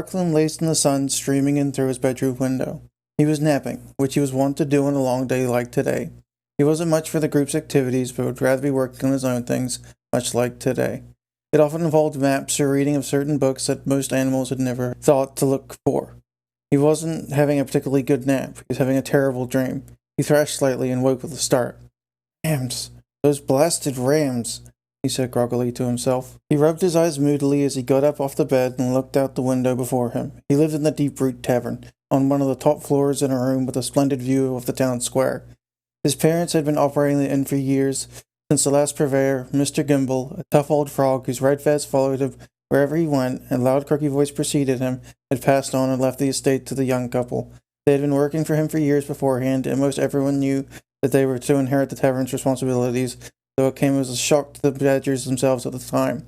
Barkland lay in the sun streaming in through his bedroom window. He was napping, which he was wont to do on a long day like today. He wasn't much for the group's activities, but would rather be working on his own things, much like today. It often involved maps or reading of certain books that most animals had never thought to look for. He wasn't having a particularly good nap. He was having a terrible dream. He thrashed slightly and woke with a start. Rams! Those blasted rams! He said groggily to himself. He rubbed his eyes moodily as he got up off the bed and looked out the window before him. He lived in the Deep Root Tavern, on one of the top floors in a room with a splendid view of the town square. His parents had been operating the inn for years, since the last purveyor, Mr. Gimble, a tough old frog whose red fez followed him wherever he went, and loud croaky voice preceded him, had passed on and left the estate to the young couple. They had been working for him for years beforehand, and most everyone knew that they were to inherit the tavern's responsibilities, though it came as a shock to the Badgers themselves at the time.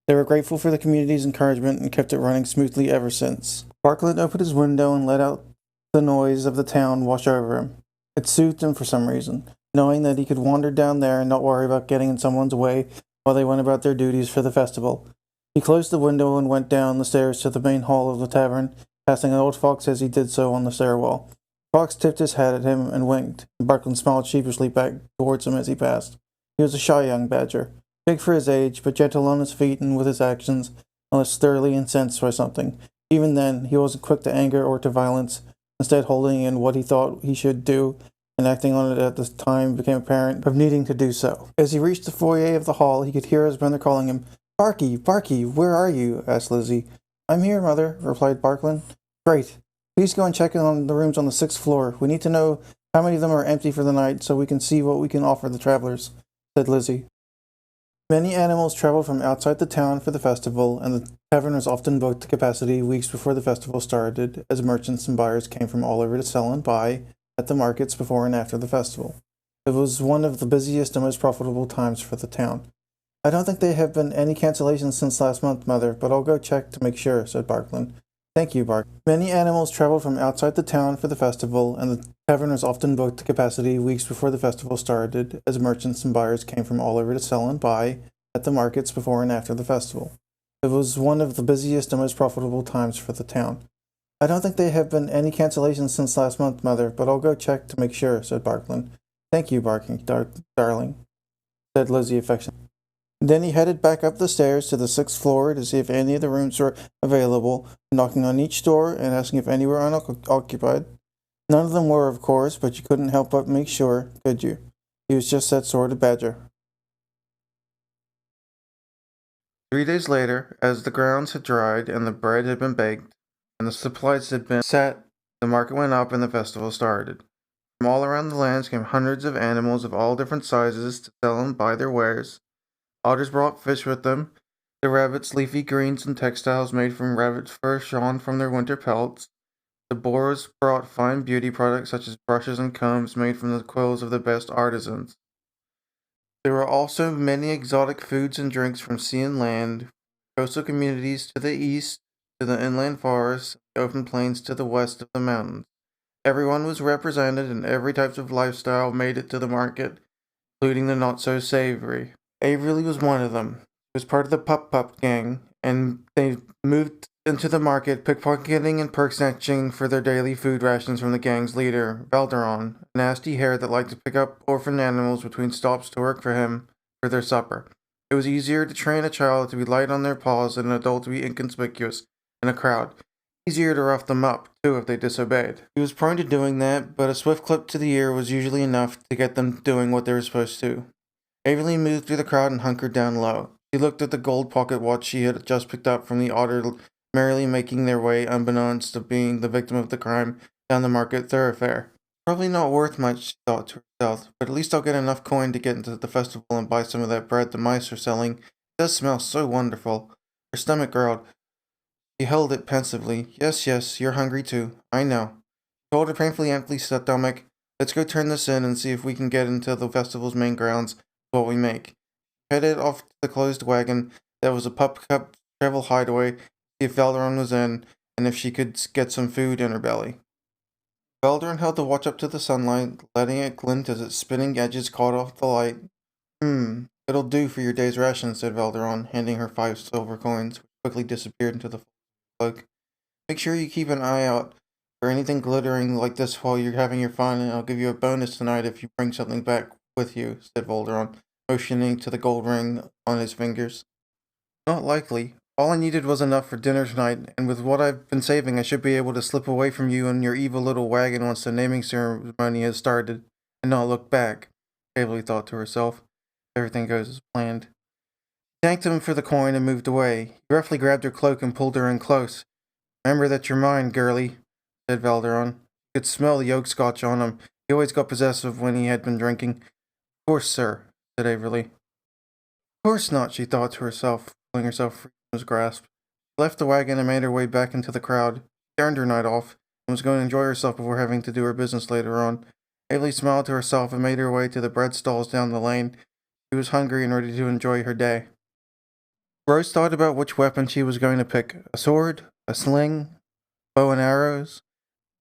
They were grateful for the community's encouragement and kept it running smoothly ever since. Barkland opened his window and let out the noise of the town wash over him. It soothed him for some reason, knowing that he could wander down there and not worry about getting in someone's way while they went about their duties for the festival. He closed the window and went down the stairs to the main hall of the tavern, passing an old fox as he did so on the stairwell. Fox tipped his hat at him and winked, and Barkland smiled sheepishly back towards him as he passed. He was a shy young badger, big for his age, but gentle on his feet and with his actions, unless thoroughly incensed by something. Even then, he wasn't quick to anger or to violence, instead holding in what he thought he should do, and acting on it at the time became apparent of needing to do so. As he reached the foyer of the hall, he could hear his mother calling him. "Barky, Barky, where are you?" asked Lizzie. "I'm here, Mother," replied Barkland. "Great. Please go and check in on the rooms on the 6th floor. We need to know how many of them are empty for the night so we can see what we can offer the travelers," said Lizzie. Many animals traveled from outside the town for the festival, and the tavern was often booked to capacity weeks before the festival started, as merchants and buyers came from all over to sell and buy at the markets before and after the festival. It was one of the busiest and most profitable times for the town. "I don't think there have been any cancellations since last month, Mother, but I'll go check to make sure," said Barkland. "Thank you, Bark." Many animals traveled from outside the town for the festival, and the tavern was often booked to capacity weeks before the festival started, as merchants and buyers came from all over to sell and buy at the markets before and after the festival. It was one of the busiest and most profitable times for the town. "I don't think there have been any cancellations since last month, Mother, but I'll go check to make sure," said Barkland. "Thank you, Barking, darling," said Lizzie affectionately. Then he headed back up the stairs to the 6th floor to see if any of the rooms were available, knocking on each door and asking if any were unoccupied. None of them were, of course, but you couldn't help but make sure, could you? He was just that sort of badger. 3 days later, as the grounds had dried and the bread had been baked and the supplies had been set, the market went up and the festival started. From all around the lands came hundreds of animals of all different sizes to sell and buy their wares. Otters brought fish with them. The rabbits leafy greens and textiles made from rabbit fur shone from their winter pelts. The boars brought fine beauty products such as brushes and combs made from the quills of the best artisans. There were also many exotic foods and drinks from sea and land, coastal communities to the east, to the inland forests, the open plains to the west of the mountains. Everyone was represented, and every type of lifestyle made it to the market, including the not-so-savory. Averly was one of them. He was part of the Pup gang, and they moved into the market, pickpocketing and perk-snatching for their daily food rations from the gang's leader, Valderon, a nasty hare that liked to pick up orphan animals between stops to work for him for their supper. It was easier to train a child to be light on their paws than an adult to be inconspicuous in a crowd. Easier to rough them up, too, if they disobeyed. He was prone to doing that, but a swift clip to the ear was usually enough to get them doing what they were supposed to. Averly moved through the crowd and hunkered down low. She looked at the gold pocket watch she had just picked up from the otter, merrily making their way, unbeknownst to being the victim of the crime, down the market thoroughfare. "Probably not worth much," she thought to herself, "but at least I'll get enough coin to get into the festival and buy some of that bread the mice are selling. It does smell so wonderful." Her stomach growled. She held it pensively. Yes, you're hungry too. I know." She told her painfully empty stomach, "Let's go turn this in and see if we can get into the festival's main grounds with what we make." She headed off to the closed wagon that was a Pup Cup travel hideaway to see if Valderon was in and if she could get some food in her belly. Valderon held the watch up to the sunlight, letting it glint as its spinning edges caught off the light. It'll do for your day's ration," said Valderon, handing her 5 silver coins, which quickly disappeared into the cloak. Make sure you keep an eye out for anything glittering like this while you're having your fun, and I'll give you a bonus tonight if you bring something back with you, said Volderon, motioning to the gold ring on his fingers. Not likely. All I needed was enough for dinner tonight, and with what I've been saving, I should be able to slip away from you and your evil little wagon once the naming ceremony has started, and not look back, Waverly thought to herself. Everything goes as planned. She thanked him for the coin and moved away. He roughly grabbed her cloak and pulled her in close. Remember that you're mine, girlie, said Valderon. He could smell the oak scotch on him. He always got possessive when he had been drinking. Of course, sir, said Averly. Of course not, she thought to herself, pulling herself free from his grasp. She left the wagon and made her way back into the crowd. She earned her night off, and was going to enjoy herself before having to do her business later on. Averly smiled to herself and made her way to the bread stalls down the lane. She was hungry and ready to enjoy her day. Rose thought about which weapon she was going to pick. A sword? A sling? Bow and arrows?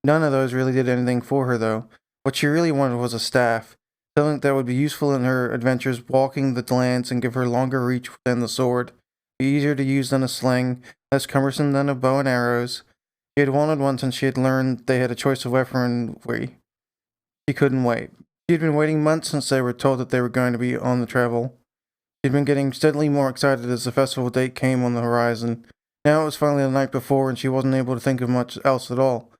None of those really did anything for her, though. What she really wanted was a staff, something that would be useful in her adventures walking the lands and give her longer reach than the sword, be easier to use than a sling, less cumbersome than a bow and arrows. She had wanted one since she had learned they had a choice of weaponry. She couldn't wait. She had been waiting months since they were told that they were going to be on the travel. She had been getting steadily more excited as the festival date came on the horizon. Now it was finally the night before, and she wasn't able to think of much else at all.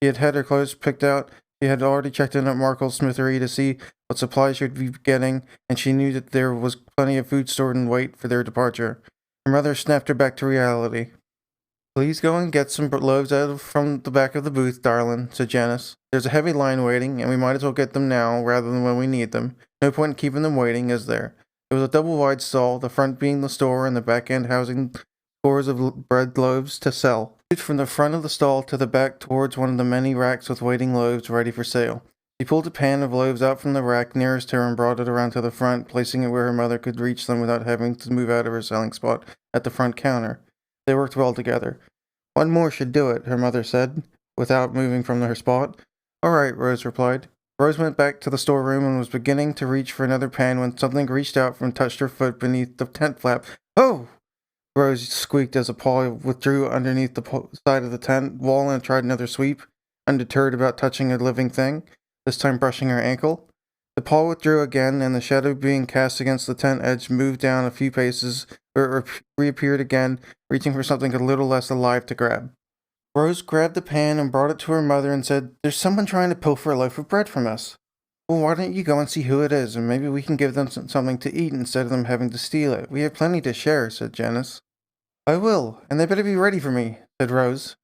She had had her clothes picked out. She had already checked in at Markle's smithery to see what supplies she would be getting, and she knew that there was plenty of food stored in wait for their departure. Her mother snapped her back to reality. Please go and get some loaves from the back of the booth, darling, said Janice. There's a heavy line waiting, and we might as well get them now rather than when we need them. No point in keeping them waiting, is there? It was a double-wide stall, the front being the store and the back end housing scores of bread loaves to sell. From the front of the stall to the back towards one of the many racks with waiting loaves ready for sale. She pulled a pan of loaves out from the rack nearest her and brought it around to the front, placing it where her mother could reach them without having to move out of her selling spot at the front counter. They worked well together. One more should do it, her mother said, without moving from her spot. All right, Rose replied. Rose went back to the storeroom and was beginning to reach for another pan when something reached out and touched her foot beneath the tent flap. Oh! Rose squeaked as a paw withdrew underneath the side of the tent wall and tried another sweep, undeterred about touching a living thing, this time brushing her ankle. The paw withdrew again, and the shadow being cast against the tent edge moved down a few paces, where it reappeared again, reaching for something a little less alive to grab. Rose grabbed the pan and brought it to her mother and said, There's someone trying to pilfer a loaf of bread from us. Well, why don't you go and see who it is, and maybe we can give them something to eat instead of them having to steal it. We have plenty to share, said Janice. I will, and they better be ready for me, said Rose.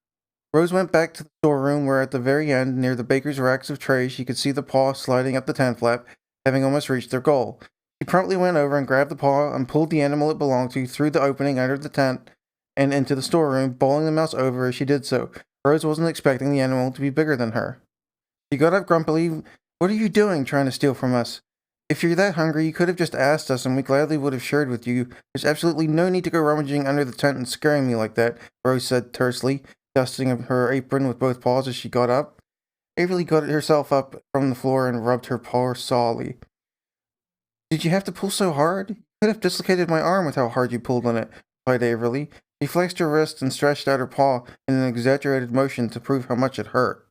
Rose went back to the storeroom where at the very end, near the baker's racks of trays, she could see the paw sliding up the tent flap, having almost reached their goal. She promptly went over and grabbed the paw and pulled the animal it belonged to through the opening under the tent and into the storeroom, bowling the mouse over as she did so. Rose wasn't expecting the animal to be bigger than her. She got up grumpily. What are you doing, trying to steal from us? If you're that hungry, you could have just asked us, and we gladly would have shared with you. There's absolutely no need to go rummaging under the tent and scaring me like that, Rose said tersely, dusting her apron with both paws as she got up. Averly got herself up from the floor and rubbed her paw sourly. Did you have to pull so hard? You could have dislocated my arm with how hard you pulled on it, replied Averly. She flexed her wrist and stretched out her paw in an exaggerated motion to prove how much it hurt.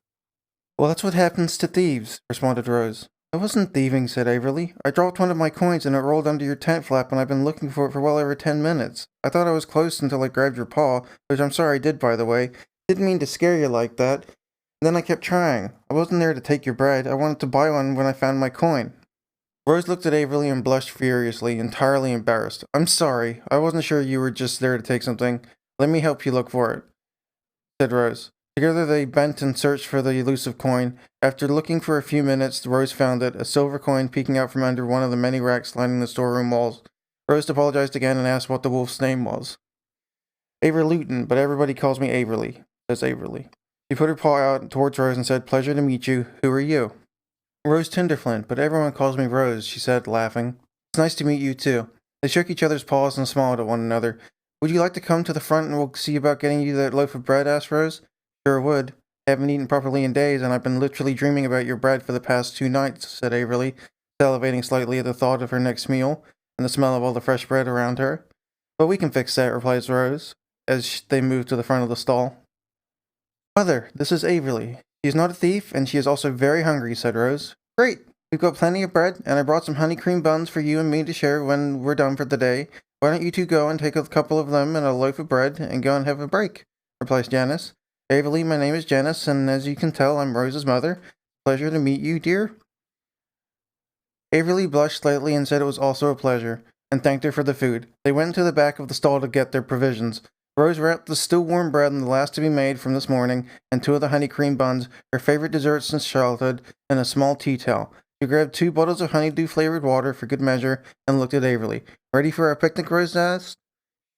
Well, that's what happens to thieves, responded Rose. I wasn't thieving, said Averly. I dropped one of my coins and it rolled under your tent flap and I've been looking for it for well over 10 minutes. I thought I was close until I grabbed your paw, which I'm sorry I did, by the way. Didn't mean to scare you like that. Then I kept trying. I wasn't there to take your bread. I wanted to buy one when I found my coin. Rose looked at Averly and blushed furiously, entirely embarrassed. I'm sorry. I wasn't sure you were just there to take something. Let me help you look for it, said Rose. Together they bent and searched for the elusive coin. After looking for a few minutes, Rose found it, a silver coin peeking out from under one of the many racks lining the storeroom walls. Rose apologized again and asked what the wolf's name was. Averlutin, but everybody calls me Averly, says Averly. She put her paw out towards Rose and said, Pleasure to meet you. Who are you? Rose Tinderflint, but everyone calls me Rose, she said, laughing. It's nice to meet you, too. They shook each other's paws and smiled at one another. Would you like to come to the front and we'll see about getting you that loaf of bread? Asked Rose. Sure would. I haven't eaten properly in days, and I've been literally dreaming about your bread for the past 2 nights, said Averly, salivating slightly at the thought of her next meal and the smell of all the fresh bread around her. But we can fix that, replies Rose, as they moved to the front of the stall. Mother, this is Averly. She is not a thief, and she is also very hungry, said Rose. Great! We've got plenty of bread, and I brought some honey cream buns for you and me to share when we're done for the day. Why don't you two go and take a couple of them and a loaf of bread and go and have a break? Replies Janice. Averly, my name is Janice, and as you can tell, I'm Rose's mother. Pleasure to meet you, dear. Averly blushed slightly and said it was also a pleasure, and thanked her for the food. They went into the back of the stall to get their provisions. Rose wrapped the still warm bread in the last to be made from this morning, and 2 of the honey cream buns, her favorite dessert since childhood, in a small tea towel. She grabbed 2 bottles of honeydew-flavored water for good measure, and looked at Averly. Ready for our picnic, Rose asked.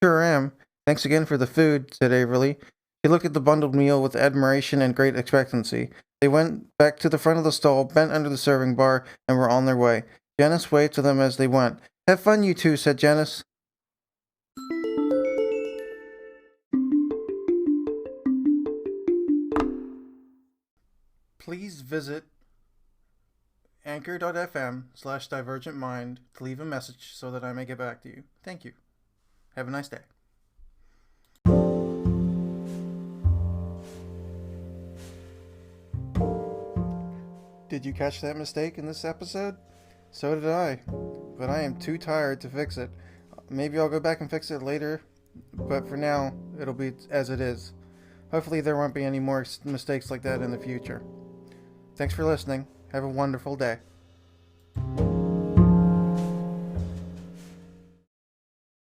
Sure am. Thanks again for the food, said Averly. She looked at the bundled meal with admiration and great expectancy. They went back to the front of the stall, bent under the serving bar, and were on their way. Janice waved to them as they went. Have fun, you two, said Janice. Please visit anchor.fm/divergentmind to leave a message so that I may get back to you. Thank you. Have a nice day. Did you catch that mistake in this episode? So did I, but I am too tired to fix it. Maybe I'll go back and fix it later, but for now, it'll be as it is. Hopefully there won't be any more mistakes like that in the future. Thanks for listening. Have a wonderful day.